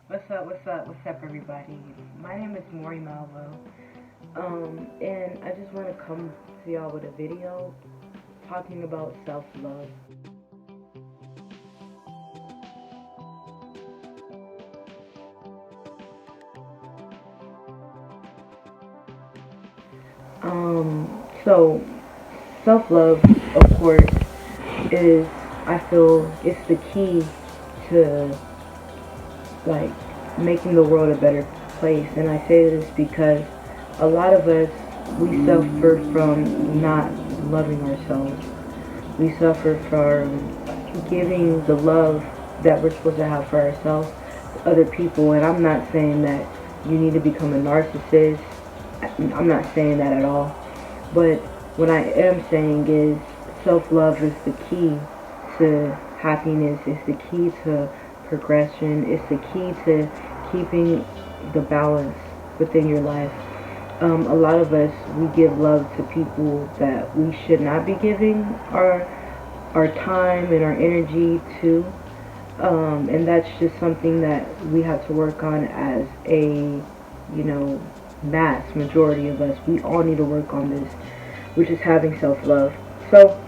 What's up, everybody? My name is Maury Malvo, and I just want to come to y'all with a video talking about self-love. So self-love, of course, is, I feel, it's the key to, like, making the world a better place. And I say this because a lot of us, we suffer from not loving ourselves. We suffer from giving the love that we're supposed to have for ourselves to other people. And I'm not saying that you need to become a narcissist. I'm not saying that at all. But what I am saying is self-love is the key to happiness. It's the key to progression. It's the key to keeping the balance within your life. A lot of us, we give love to people that we should not be giving our time and our energy to, and that's just something that we have to work on as a, you know, mass majority of us. We all need to work on this, which is having self-love. So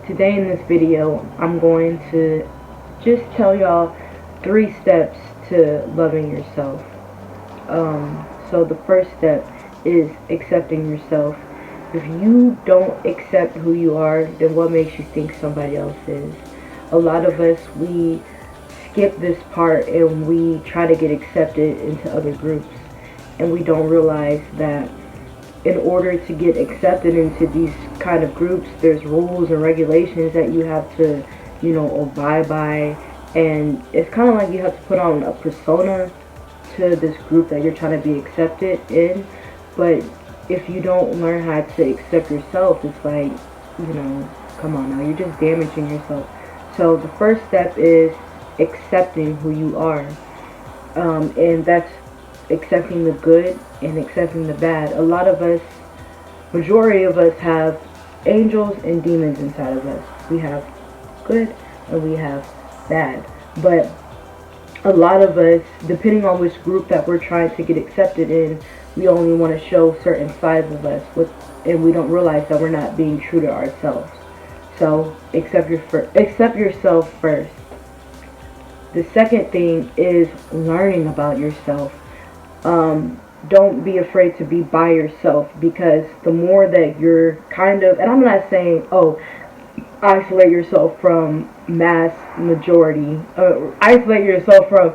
today in this video, I'm going to just tell y'all 3 steps to loving yourself. So the first step is accepting yourself. If you don't accept who you are, then what makes you think somebody else is? A lot of us, we skip this part and we try to get accepted into other groups, and we don't realize that in order to get accepted into these kind of groups, there's rules and regulations that you have to, abide by. And it's kind of like you have to put on a persona to this group that you're trying to be accepted in. But if you don't learn how to accept yourself, it's like, come on now, you're just damaging yourself. So the first step is accepting who you are. And that's accepting the good and accepting the bad. A lot of us, majority of us, have angels and demons inside of us. We have good and we have bad. But a lot of us, depending on which group that we're trying to get accepted in, we only want to show certain sides of us, and we don't realize that we're not being true to ourselves. So accept yourself first. The second thing is learning about yourself. Don't be afraid to be by yourself, because the more that you're and I'm not saying, isolate yourself from mass majority, isolate yourself from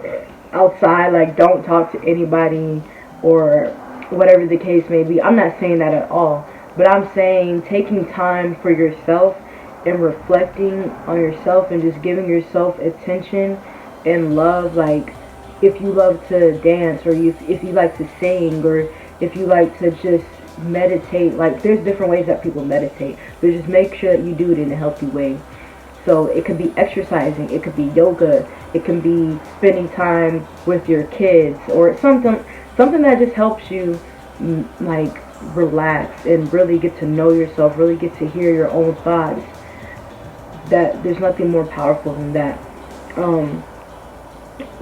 outside, like don't talk to anybody or whatever the case may be. I'm not saying that at all, but I'm saying taking time for yourself and reflecting on yourself and just giving yourself attention and love. Like, if you love to dance, or if you like to sing, or if you like to just meditate, like there's different ways that people meditate, but just make sure that you do it in a healthy way. So it could be exercising, it could be yoga, it can be spending time with your kids, or something that just helps you like relax and really get to know yourself, really get to hear your own thoughts. That there's nothing more powerful than that.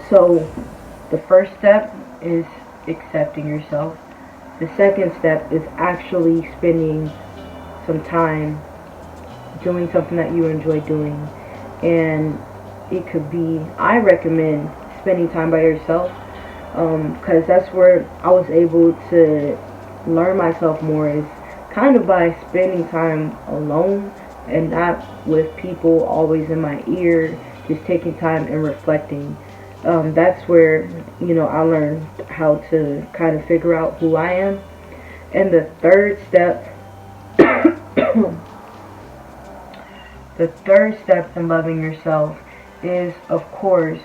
So the first step is accepting yourself. The second step is actually spending some time doing something that you enjoy doing. And it could be, I recommend spending time by yourself, because that's where I was able to learn myself more, is kind of by spending time alone and not with people always in my ear, just taking time and reflecting. That's where, I learned how to kind of figure out who I am. And the third step, the third step in loving yourself is, of course,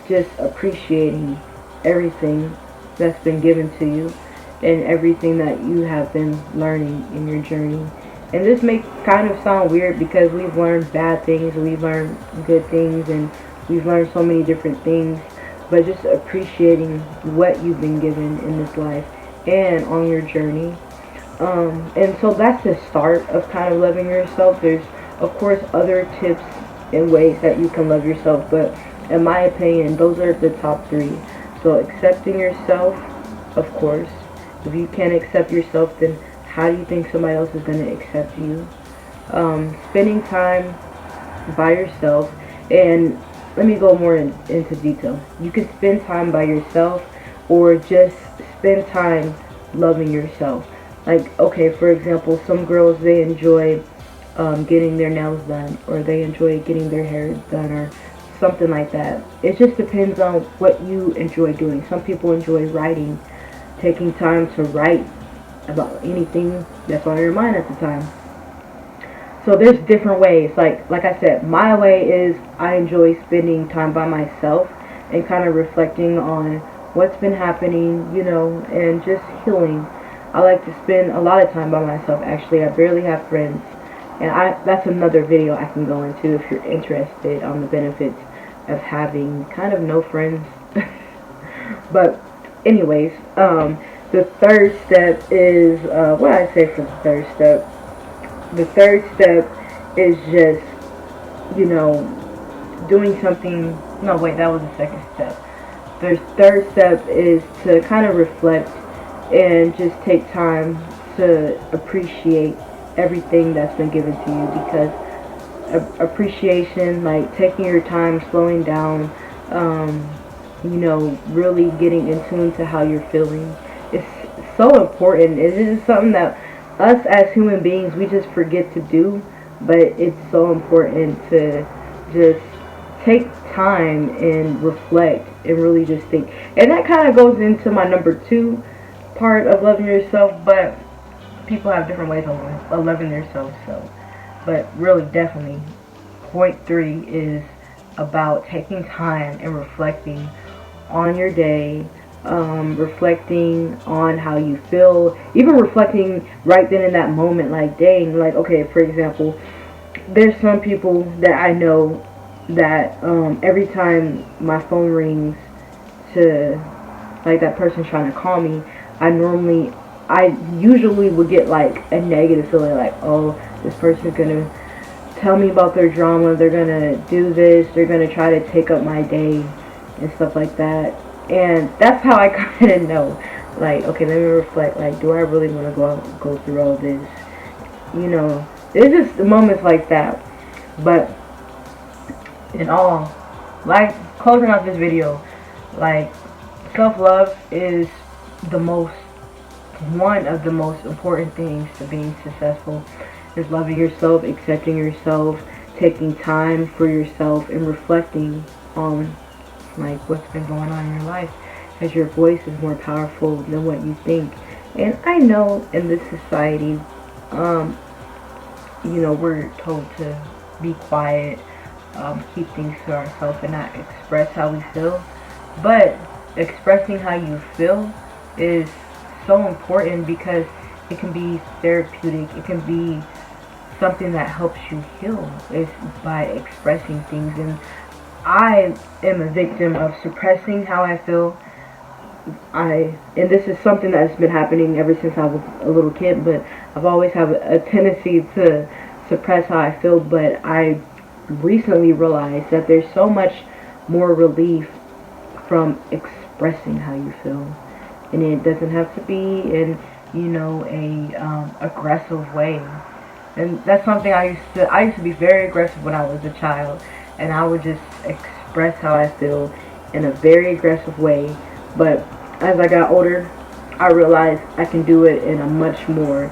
just appreciating everything that's been given to you and everything that you have been learning in your journey. And this may kind of sound weird, because we've learned bad things, we've learned good things, and we've learned so many different things. But just appreciating what you've been given in this life and on your journey. And so that's the start of kind of loving yourself. There's, of course, other tips and ways that you can love yourself, but in my opinion, those are the top three. So accepting yourself, of course. If you can't accept yourself, then how do you think somebody else is going to accept you? Spending time by yourself. And let me go more into detail. You can spend time by yourself, or just spend time loving yourself. Like, okay, for example, some girls, they enjoy getting their nails done, or they enjoy getting their hair done, or something like that. It just depends on what you enjoy doing. Some people enjoy writing, taking time to write about anything that's on your mind at the time. So there's different ways. Like I said, my way is I enjoy spending time by myself and kind of reflecting on what's been happening, you know, and just healing. I like to spend a lot of time by myself. Actually, I barely have friends. And that's another video I can go into if you're interested on the benefits of having kind of no friends. But anyways, the third step is, what did I say for the third step? The third step is just, you know, doing something. No, wait, that was the second step. The third step is to kind of reflect and just take time to appreciate everything that's been given to you, because appreciation, like taking your time, slowing down, you know, really getting in tune to how you're feeling, it's so important. It is something that us as human beings, we just forget to do, but it's so important to just take time and reflect and really just think. And that kind of goes into my number 2 part of loving yourself, but people have different ways of loving themselves. So, but really, definitely, point 3 is about taking time and reflecting on your day, reflecting on how you feel, even reflecting right then in that moment, like, dang, like, okay, for example, there's some people that I know that every time my phone rings to, like, that person's trying to call me, I usually would get like a negative feeling, like, oh, this person's gonna tell me about their drama, they're gonna do this, they're gonna try to take up my day and stuff like that. And that's how I kind of know, like, okay, let me reflect, like, do I really want to go through all this? You know, there's just moments like that. But in all, like, closing out this video, like, self-love is one of the most important things to being successful. Is loving yourself, accepting yourself, taking time for yourself, and reflecting on, like, what's been going on in your life, because your voice is more powerful than what you think. And I know in this society, you know, we're told to be quiet, keep things to ourselves and not express how we feel. But expressing how you feel is so important, because it can be therapeutic. It can be something that helps you heal, is by expressing things. And I am a victim of suppressing how I feel. And this is something that's been happening ever since I was a little kid, but I've always had a tendency to suppress how I feel. But I recently realized that there's so much more relief from expressing how you feel, and it doesn't have to be in, you know, a aggressive way. And that's something I used to be very aggressive when I was a child, and I would just express how I feel in a very aggressive way. But as I got older, I realized I can do it in a much more,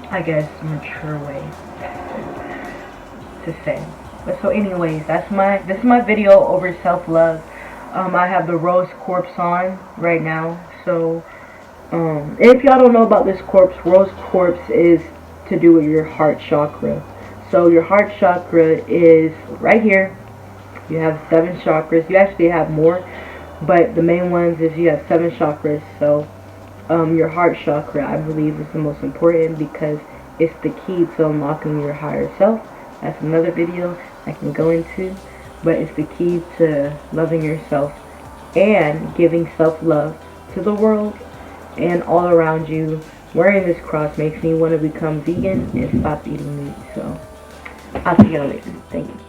I guess, mature way to say. But so anyways, this is my video over self-love. I have the Rose Quartz on right now. So if y'all don't know about this quartz, Rose Quartz is to do with your heart chakra. So your heart chakra is right here. You have 7 chakras. You actually have more, but the main ones is you have 7 chakras. So your heart chakra, I believe, is the most important, because it's the key to unlocking your higher self. That's another video I can go into, but it's the key to loving yourself and giving self-love to the world and all around you. Wearing this cross makes me want to become vegan and stop eating meat. So I'll see y'all later. Thank you.